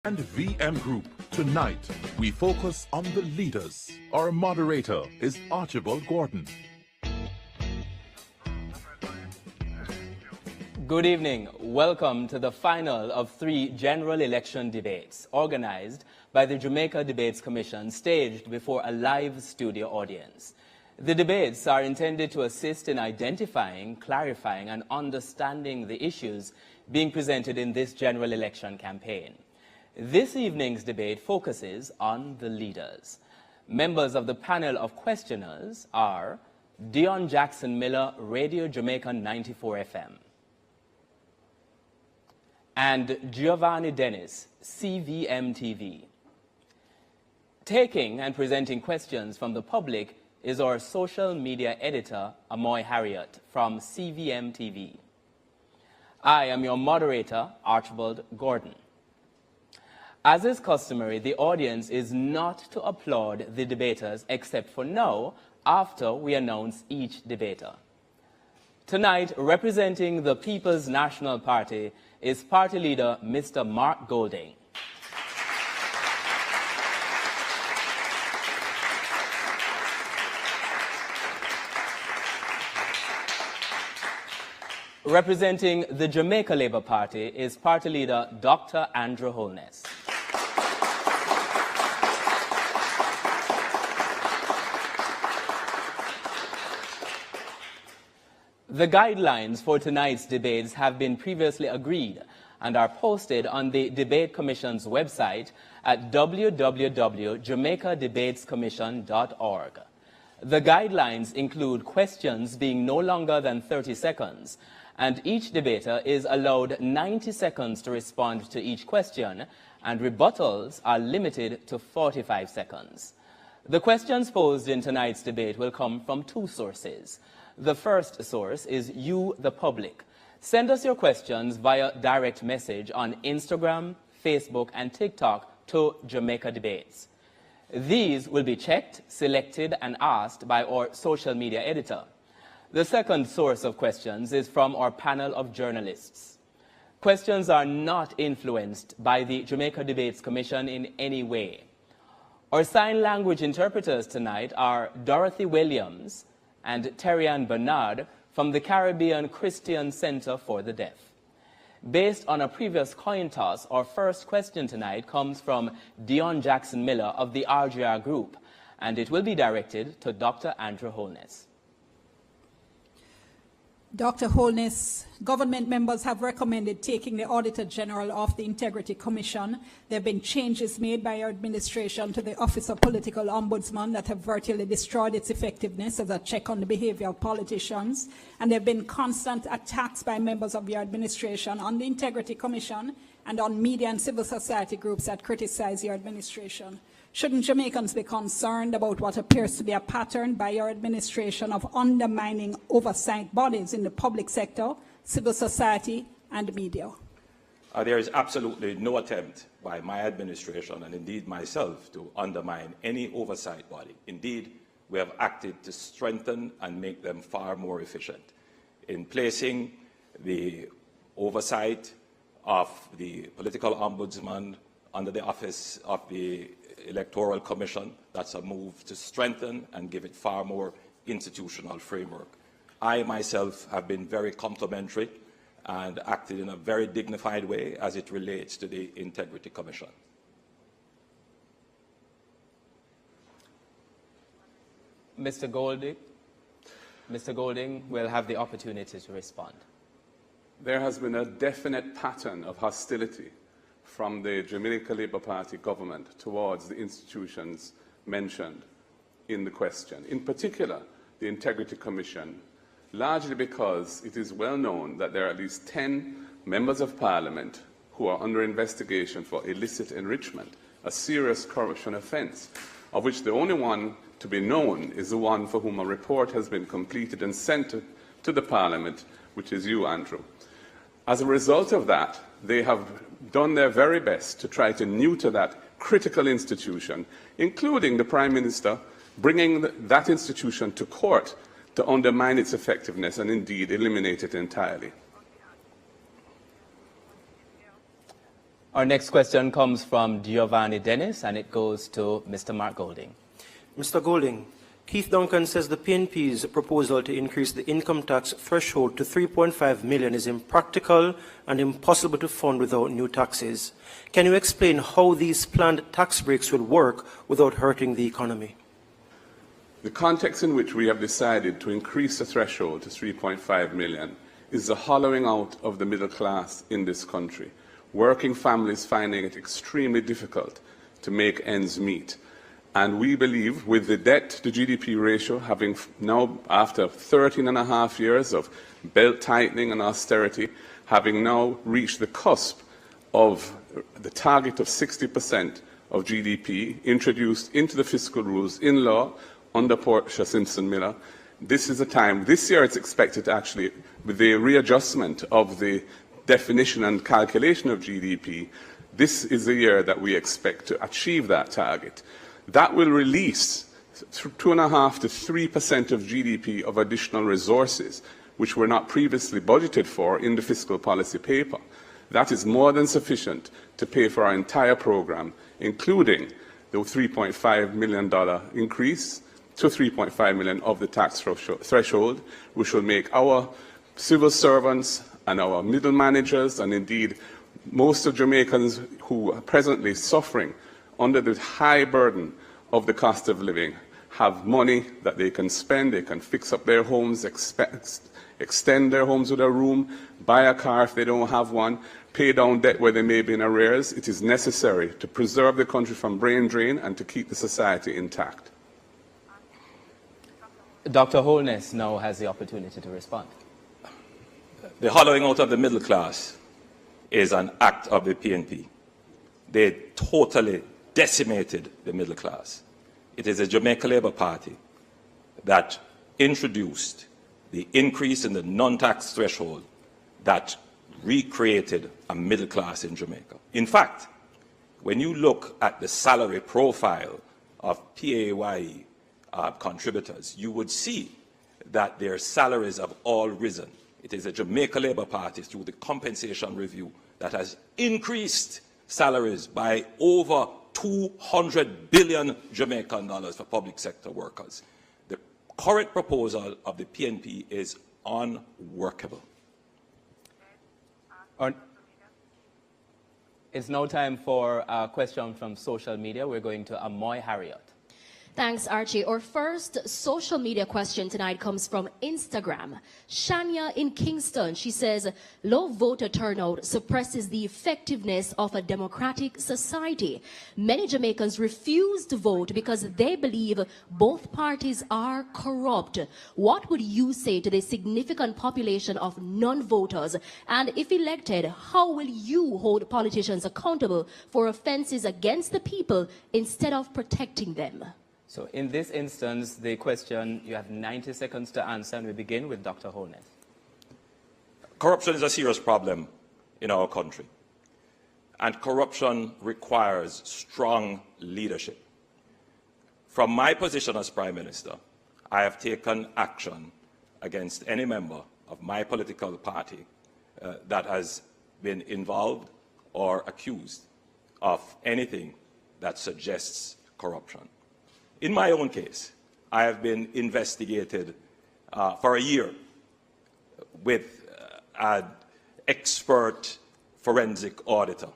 and VM Group. Tonight, we focus on the leaders. Our moderator is Archibald Gordon. Good evening. Welcome to the final of 3 general election debates organized by the Jamaica Debates Commission, staged before a live studio audience. The debates are intended to assist in identifying, clarifying, and understanding the issues being presented in this general election campaign. This evening's debate focuses on the leaders. Members of the panel of questioners are Dion Jackson Miller, Radio Jamaica 94 FM, and Giovanni Dennis, CVM TV. Taking and presenting questions from the public is our social media editor, Amoy Harriott, from CVM TV. I am your moderator, Archibald Gordon. As is customary, the audience is not to applaud the debaters except for now, after we announce each debater. Tonight, representing the People's National Party is party leader Mr. Mark Golding. Representing the Jamaica Labour Party is party leader Dr. Andrew Holness. The guidelines for tonight's debates have been previously agreed and are posted on the Debate Commission's website at www.jamaicadebatescommission.org. The guidelines include questions being no longer than 30 seconds, and each debater is allowed 90 seconds to respond to each question, and rebuttals are limited to 45 seconds. The questions posed in tonight's debate will come from 2 sources. The first source is you, the public. Send us your questions via direct message on Instagram, Facebook, and TikTok to Jamaica Debates. These will be checked, selected, and asked by our social media editor. The second source of questions is from our panel of journalists. Questions are not influenced by the Jamaica Debates Commission in any way. Our sign language interpreters tonight are Dorothy Williams and Terry-Ann Bernard from the Caribbean Christian Center for the Deaf. Based on a previous coin toss, our first question tonight comes from Dion Jackson Miller of the RGR Group, and it will be directed to Dr. Andrew Holness. Dr. Holness, government members have recommended taking the Auditor General off the Integrity Commission. There have been changes made by your administration to the Office of Political Ombudsman that have virtually destroyed its effectiveness as a check on the behavior of politicians. And there have been constant attacks by members of your administration on the Integrity Commission and on media and civil society groups that criticize your administration. Shouldn't Jamaicans be concerned about what appears to be a pattern by your administration of undermining oversight bodies in the public sector, civil society, and media? There is absolutely no attempt by my administration, and indeed myself, to undermine any oversight body. Indeed, we have acted to strengthen and make them far more efficient. In placing the oversight of the political ombudsman under the office of the Electoral Commission, that's a move to strengthen and give it far more institutional framework. I myself have been very complimentary and acted in a very dignified way as it relates to the Integrity Commission. Mr. Golding will have the opportunity to respond. There has been a definite pattern of hostility from the Jamaica Labour Party government towards the institutions mentioned in the question, in particular the Integrity Commission, largely because it is well known that there are at least 10 members of Parliament who are under investigation for illicit enrichment, a serious corruption offence, of which the only one to be known is the one for whom a report has been completed and sent to the Parliament, which is you, Andrew. As a result of that, they have done their very best to try to neuter that critical institution, including the Prime Minister bringing that institution to court to undermine its effectiveness and indeed eliminate it entirely. Our next question comes from Giovanni Dennis, and it goes to Mr. Mark Golding. Mr. Golding, Keith Duncan says the PNP's proposal to increase the income tax threshold to 3.5 million is impractical and impossible to fund without new taxes. Can you explain how these planned tax breaks will work without hurting the economy? The context in which we have decided to increase the threshold to 3.5 million is the hollowing out of the middle class in this country. Working families finding it extremely difficult to make ends meet. And we believe with the debt to GDP ratio having now, after 13 and a half years of belt tightening and austerity, having now reached the cusp of the target of 60% of GDP introduced into the fiscal rules in law under Portia Simpson Miller, this is a time, this year it's expected to actually, with the readjustment of the definition and calculation of GDP, this is the year that we expect to achieve that target. That will release 2.5% to 3% of GDP of additional resources, which were not previously budgeted for in the fiscal policy paper. That is more than sufficient to pay for our entire program, including the $3.5 million increase to 3.5 million of the tax threshold, which will make our civil servants and our middle managers, and indeed most of Jamaicans who are presently suffering under the high burden of the cost of living, have money that they can spend, they can fix up their homes, extend their homes with a room, buy a car if they don't have one, pay down debt where they may be in arrears. It is necessary to preserve the country from brain drain and to keep the society intact. Dr. Holness now has the opportunity to respond. The hollowing out of the middle class is an act of the PNP. They totally decimated the middle class. It is the Jamaica Labour Party that introduced the increase in the non-tax threshold that recreated a middle class in Jamaica. In fact, when you look at the salary profile of PAYE contributors, you would see that their salaries have all risen. It is the Jamaica Labour Party through the compensation review that has increased salaries by over 200 billion Jamaican dollars for public sector workers. The current proposal of the PNP is unworkable. It's now time for a question from social media. We're going to Amoy Harriot. Thanks, Archie. Our first social media question tonight comes from Instagram. Shania in Kingston, she says, low voter turnout suppresses the effectiveness of a democratic society. Many Jamaicans refuse to vote because they believe both parties are corrupt. What would you say to the significant population of non-voters? And if elected, how will you hold politicians accountable for offenses against the people instead of protecting them? So in this instance, the question, you have 90 seconds to answer, and we begin with Dr. Holness. Corruption is a serious problem in our country, and corruption requires strong leadership. From my position as Prime Minister, I have taken action against any member of my political party that has been involved or accused of anything that suggests corruption. In my own case, I have been investigated for a year with an expert forensic auditor.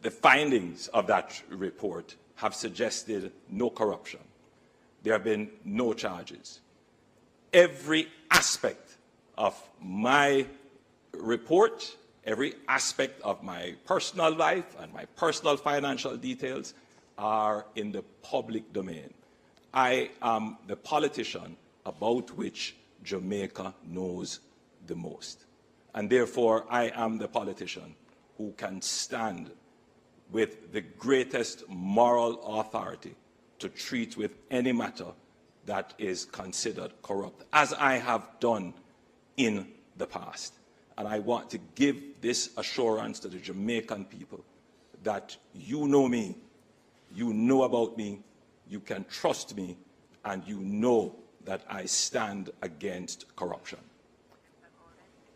The findings of that report have suggested no corruption. There have been no charges. Every aspect of my report, every aspect of my personal life and my personal financial details are in the public domain. I am the politician about which Jamaica knows the most. And therefore, I am the politician who can stand with the greatest moral authority to treat with any matter that is considered corrupt, as I have done in the past. And I want to give this assurance to the Jamaican people that you know me, you know about me, you can trust me, and you know that I stand against corruption.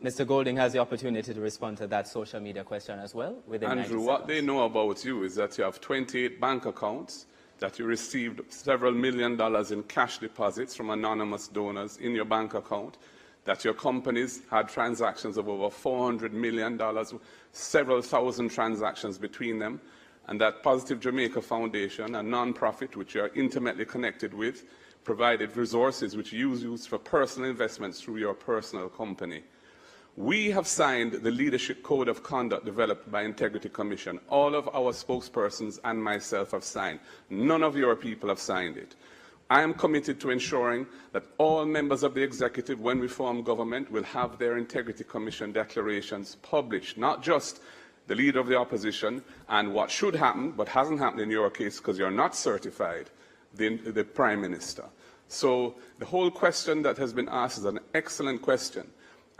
Mr. Golding has the opportunity to respond to that social media question as well. Within Andrew, 90 what seconds. they know about you is that you have 28 bank accounts, that you received several $1 million in cash deposits from anonymous donors in your bank account, that your companies had transactions of over $400 million, several thousand transactions between them, and that Positive Jamaica Foundation, a non-profit which you are intimately connected with, provided resources which you use for personal investments through your personal company. We have signed the Leadership Code of Conduct developed by Integrity Commission. All of our spokespersons and myself have signed. None of your people have signed it. I am committed to ensuring that all members of the executive, when we form government, will have their Integrity Commission declarations published, not just the leader of the opposition and what should happen, but hasn't happened in your case because you're not certified, the Prime Minister. So the whole question that has been asked is an excellent question.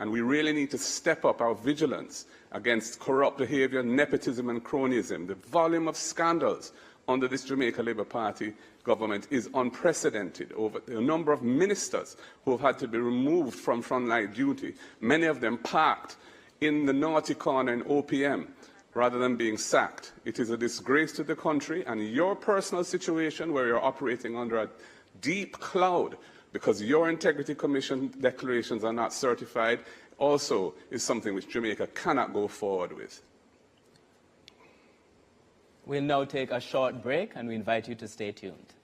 And we really need to step up our vigilance against corrupt behaviour, nepotism and cronyism. The volume of scandals under this Jamaica Labour Party government is unprecedented. Over the number of ministers who have had to be removed from frontline duty, many of them parked in the naughty corner in OPM rather than being sacked. It is a disgrace to the country, and your personal situation where you're operating under a deep cloud because your Integrity Commission declarations are not certified, also is something which Jamaica cannot go forward with. We'll now take a short break, and we invite you to stay tuned.